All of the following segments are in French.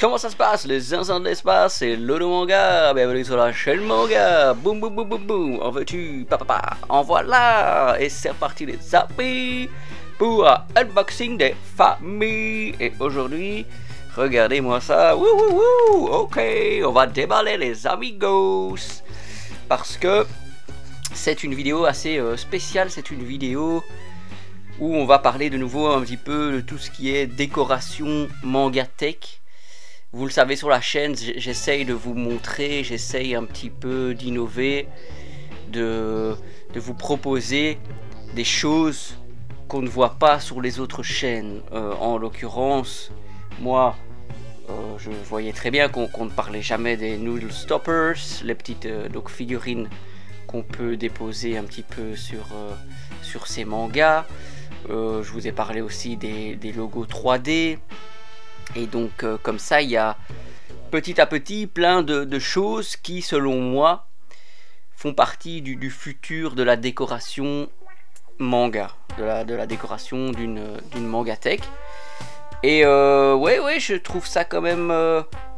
comment ça se passe les zinzins de l'espace? C'est Lodo Manga, bienvenue sur la chaîne Manga. Boum boum boum boum boum, en veux-tu papa? En voilà. Et c'est reparti les amis pour un unboxing des familles. Et aujourd'hui, regardez-moi ça. Wouh wouh wouh. Ok, on va déballer les amigos. Parce que c'est une vidéo assez spéciale, c'est une vidéo où on va parler de nouveau un petit peu de tout ce qui est décoration manga tech. Vous le savez, sur la chaîne, j'essaye de vous montrer, j'essaye un petit peu d'innover, de vous proposer des choses qu'on ne voit pas sur les autres chaînes. En l'occurrence, moi, je voyais très bien qu'on ne parlait jamais des Noodle Stoppers, les petites donc figurines qu'on peut déposer un petit peu sur ces mangas. Je vous ai parlé aussi des logos 3D. Et donc comme ça, il y a petit à petit plein de choses qui, selon moi, font partie du futur de la décoration manga, de la décoration d'une manga tech. Et ouais, je trouve ça quand même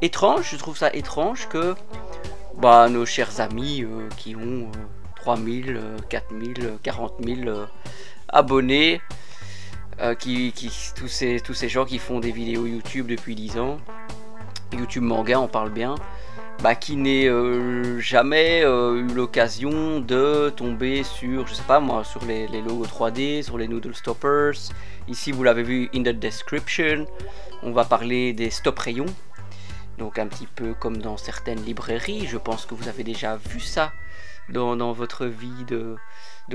étrange. Je trouve ça étrange que nos chers amis qui ont 3000, 4000, 40 000 abonnés, tous ces gens qui font des vidéos YouTube depuis 10 ans, YouTube manga on parle bien, qui n'aient jamais eu l'occasion de tomber sur, je sais pas moi, sur les logos 3D, sur les Noodle Stoppers. Ici vous l'avez vu in the description, on va parler des stop rayons, donc un petit peu comme dans certaines librairies. Je pense que vous avez déjà vu ça dans votre vie de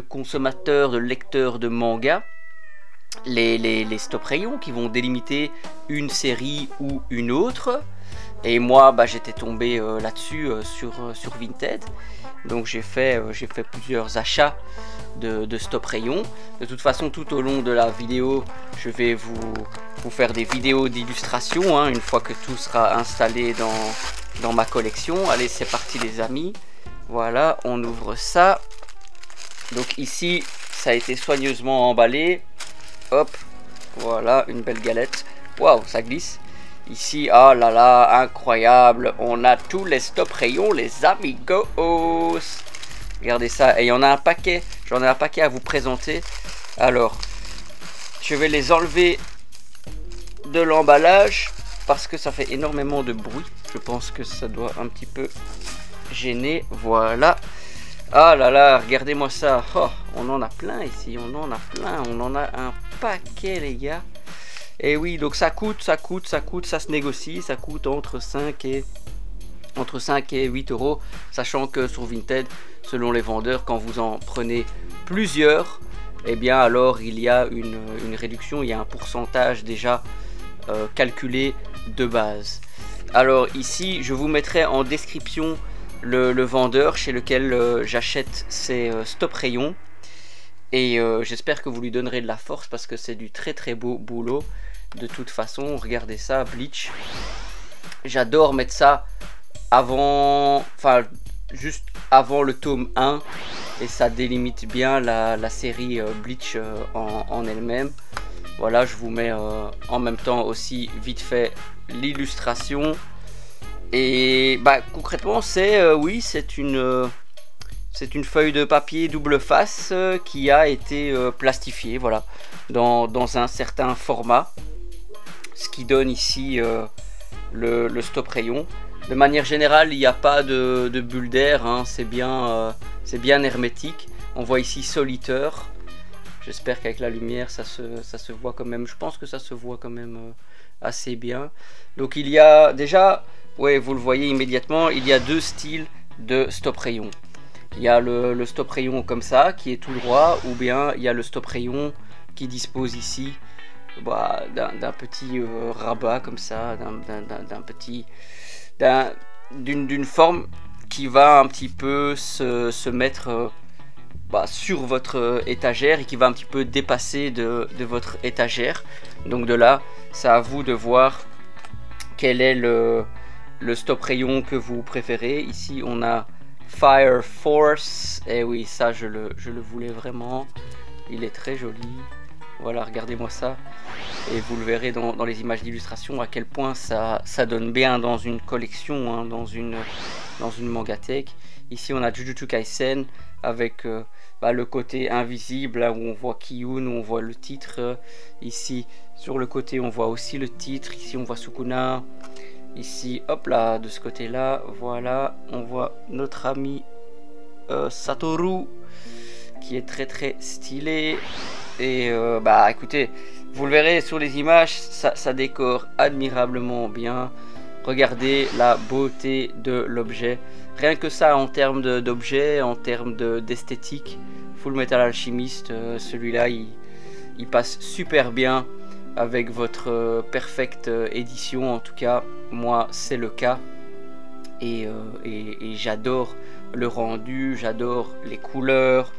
consommateur, de lecteur de manga. Les stop rayons qui vont délimiter une série ou une autre. Et moi j'étais tombé là-dessus sur Vinted. Donc j'ai fait plusieurs achats de stop rayons. De toute façon, tout au long de la vidéo, je vais vous faire des vidéos d'illustration une fois que tout sera installé dans ma collection. Allez, c'est parti les amis. Voilà, on ouvre ça. Donc ici, ça a été soigneusement emballé. Hop, voilà, une belle galette. Waouh, ça glisse. Ici, oh là là, incroyable. On a tous les stop rayons, les amigos. Regardez ça. Et il y en a un paquet. J'en ai un paquet à vous présenter. Alors, je vais les enlever de l'emballage parce que ça fait énormément de bruit. Je pense que ça doit un petit peu gêner. Voilà. Ah là là, regardez-moi ça. Oh, on en a plein ici, on en a plein, on en a un paquet les gars. Et oui, donc ça coûte, ça se négocie, ça coûte entre 5 et 8 euros, sachant que sur Vinted, selon les vendeurs, quand vous en prenez plusieurs, eh bien alors il y a une réduction, il y a un pourcentage déjà calculé de base. Alors ici, je vous mettrai en description le vendeur chez lequel j'achète ces stop rayons. Et j'espère que vous lui donnerez de la force parce que c'est du très très beau boulot. De toute façon, regardez ça, Bleach. J'adore mettre ça avant, juste avant le tome 1. Et ça délimite bien la série Bleach en elle-même. Voilà, je vous mets en même temps aussi vite fait l'illustration. Et concrètement, oui, c'est une feuille de papier double face qui a été plastifiée, voilà, dans un certain format, ce qui donne ici le stop rayon. De manière générale, il n'y a pas de bulle d'air, c'est bien hermétique. On voit ici Soliteur. J'espère qu'avec la lumière ça se voit quand même. Je pense que ça se voit quand même assez bien. Donc il y a déjà, ouais, vous le voyez immédiatement, il y a deux styles de stop rayon. Il y a le stop rayon comme ça qui est tout droit, ou bien il y a le stop rayon qui dispose ici d'un petit rabat comme ça, d'une forme qui va un petit peu se mettre sur votre étagère et qui va un petit peu dépasser de votre étagère. Donc de là, c'est à vous de voir quel est le stop rayon que vous préférez. Ici on a Fire Force, et oui, ça je le voulais vraiment, il est très joli. Voilà, regardez-moi ça. Et vous le verrez dans les images d'illustration à quel point ça donne bien dans une collection, hein, dans une mangathèque. Ici on a Jujutsu Kaisen avec le côté invisible, là où on voit Kiyun, où on voit le titre. Ici sur le côté on voit aussi le titre. Ici on voit Sukuna. Ici hop là, de ce côté là, voilà, on voit notre ami Satoru qui est très très stylé. Et écoutez, vous le verrez sur les images, ça décore admirablement bien. Regardez la beauté de l'objet. Rien que ça en termes d'objet, en termes d'esthétique. Full Metal Alchemist, celui-là il passe super bien avec votre perfecte édition. En tout cas, moi c'est le cas. Et j'adore le rendu, j'adore les couleurs,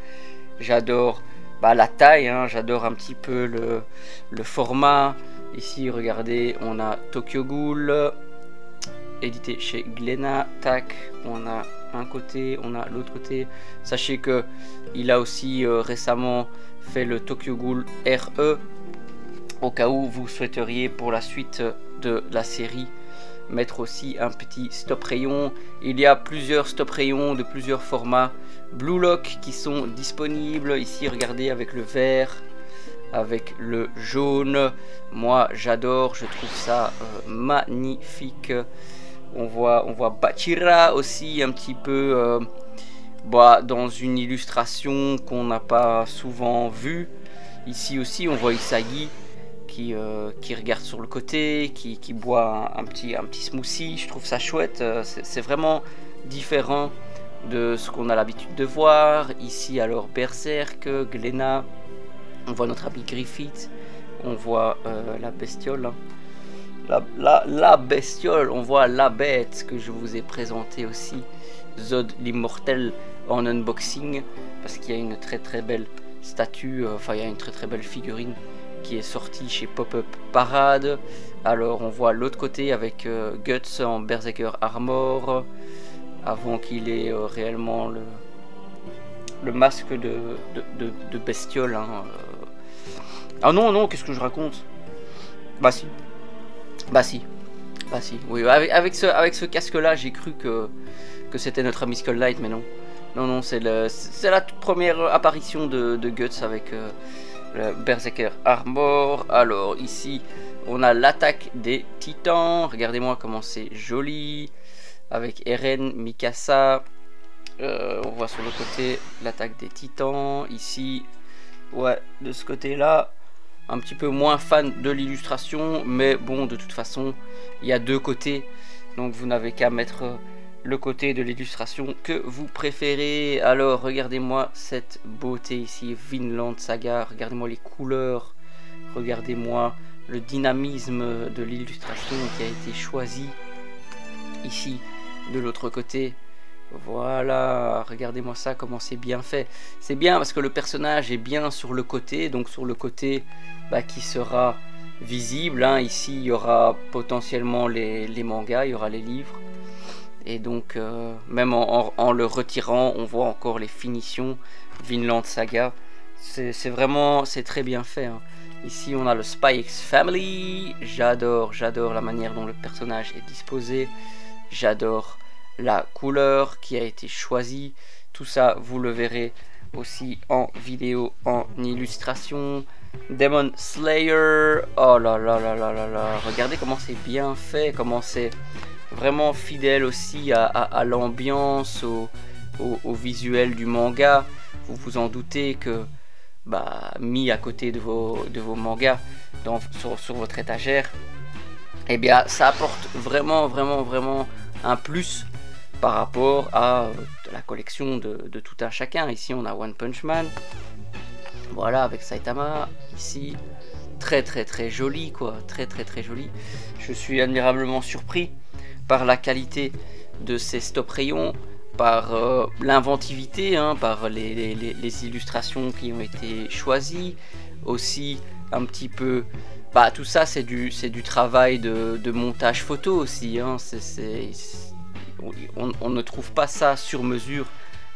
j'adore la taille, hein, j'adore un petit peu le format. Ici regardez, on a Tokyo Ghoul, édité chez Glénat. Tac, on a un côté, on a l'autre côté. Sachez que il a aussi récemment fait le Tokyo Ghoul RE, au cas où vous souhaiteriez pour la suite de la série mettre aussi un petit stop rayon. Il y a plusieurs stop rayons de plusieurs formats Blue Lock qui sont disponibles. Ici regardez, avec le vert, avec le jaune. Moi j'adore, je trouve ça magnifique. On voit Bachira aussi un petit peu dans une illustration qu'on n'a pas souvent vue. Ici aussi on voit Isagi qui regarde sur le côté, qui boit un petit smoothie. Je trouve ça chouette, c'est vraiment différent de ce qu'on a l'habitude de voir. Ici alors Berserk, Glénat, on voit notre ami Griffith, on voit la bestiole, hein. La bestiole, on voit la bête que je vous ai présenté aussi, Zod l'immortel, en unboxing, parce qu'il y a une très très belle statue, il y a une très très belle figurine qui est sortie chez Pop-Up Parade. Alors on voit l'autre côté avec Guts en Berserker Armor, avant qu'il ait réellement le masque de bestiole, hein. Ah non, qu'est-ce que je raconte? Bah si, oui, avec ce casque là j'ai cru que c'était notre ami Skull Knight, mais non, c'est la toute première apparition de Guts avec le Berserker Armor. Alors ici on a l'attaque des titans, regardez-moi comment c'est joli, avec Eren, Mikasa. On voit sur le côté l'attaque des titans. Ici, ouais, de ce côté là, un petit peu moins fan de l'illustration, mais bon, de toute façon il y a deux côtés, donc vous n'avez qu'à mettre le côté de l'illustration que vous préférez. Alors regardez-moi cette beauté ici, Vinland Saga, regardez-moi les couleurs, regardez-moi le dynamisme de l'illustration qui a été choisi ici de l'autre côté. Voilà, regardez-moi ça, comment c'est bien fait. C'est bien parce que le personnage est bien sur le côté, donc sur le côté qui sera visible, hein. Ici il y aura potentiellement les mangas, il y aura les livres. Et donc même en le retirant, on voit encore les finitions Vinland Saga. C'est vraiment, c'est très bien fait, hein. Ici on a le Spy X Family. J'adore la manière dont le personnage est disposé. J'adore la couleur qui a été choisie. Tout ça vous le verrez aussi en vidéo, en illustration. Demon Slayer, oh là là là là là là, regardez comment c'est bien fait, comment c'est vraiment fidèle aussi à l'ambiance, au visuel du manga. Vous vous en doutez que mis à côté de vos mangas sur votre étagère, et bien ça apporte vraiment un plus par rapport à la collection de tout un chacun. Ici on a One Punch Man, voilà, avec Saitama. Ici très joli, quoi, très joli. Je suis admirablement surpris par la qualité de ces stop rayons, par l'inventivité, hein, par les illustrations qui ont été choisies, aussi un petit peu, tout ça c'est du travail de montage photo aussi, hein. On ne trouve pas ça sur mesure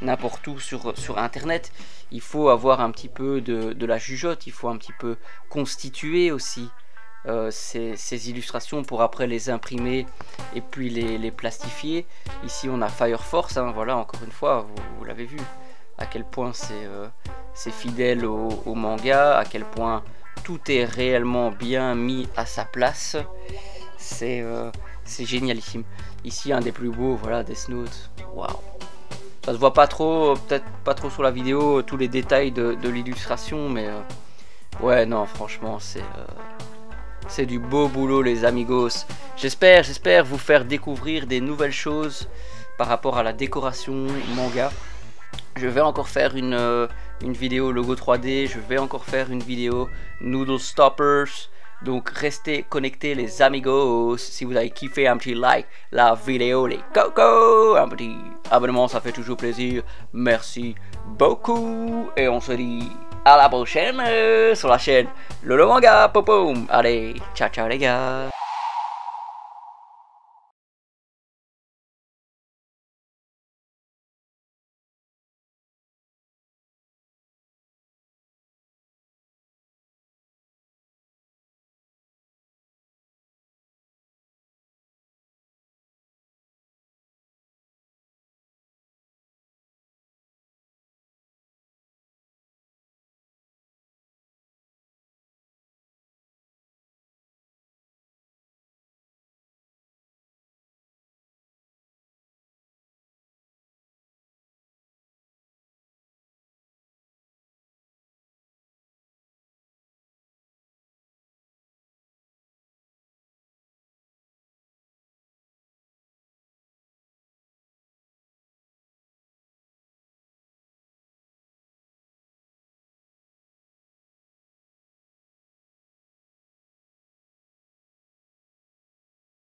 n'importe où sur internet. Il faut avoir un petit peu de la jugeote, il faut un petit peu constituer aussi ces illustrations pour après les imprimer et puis les plastifier. Ici on a Fire Force, hein, voilà, encore une fois, vous l'avez vu à quel point c'est fidèle au manga, à quel point tout est réellement bien mis à sa place. C'est génialissime. Ici un des plus beaux, voilà, Death Note. Waouh. Ça se voit pas trop, peut-être pas trop sur la vidéo, tous les détails de l'illustration, mais ouais, non, franchement, c'est du beau boulot, les amigos. J'espère vous faire découvrir des nouvelles choses par rapport à la décoration manga. Je vais encore faire une vidéo logo 3D, je vais encore faire une vidéo Noodle Stoppers. Donc restez connectés les amigos. Si vous avez kiffé, un petit like la vidéo, les cocos, un petit abonnement, ça fait toujours plaisir. Merci beaucoup et on se dit à la prochaine sur la chaîne Lolo Manga. Popom. Allez, ciao ciao les gars.